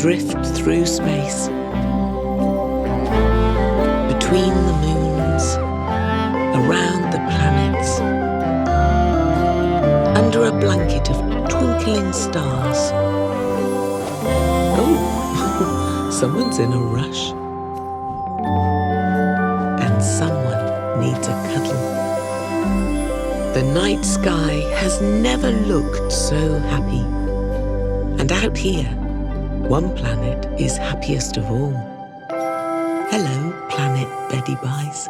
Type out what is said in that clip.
drift through space, between the moons, around the planets, under a blanket of twinkling stars. Oh, someone's in a rush. And someone needs a cuddle. The night sky has never looked so happy. And out here, one planet is happiest of all. Hello, Planet Beddy Byes.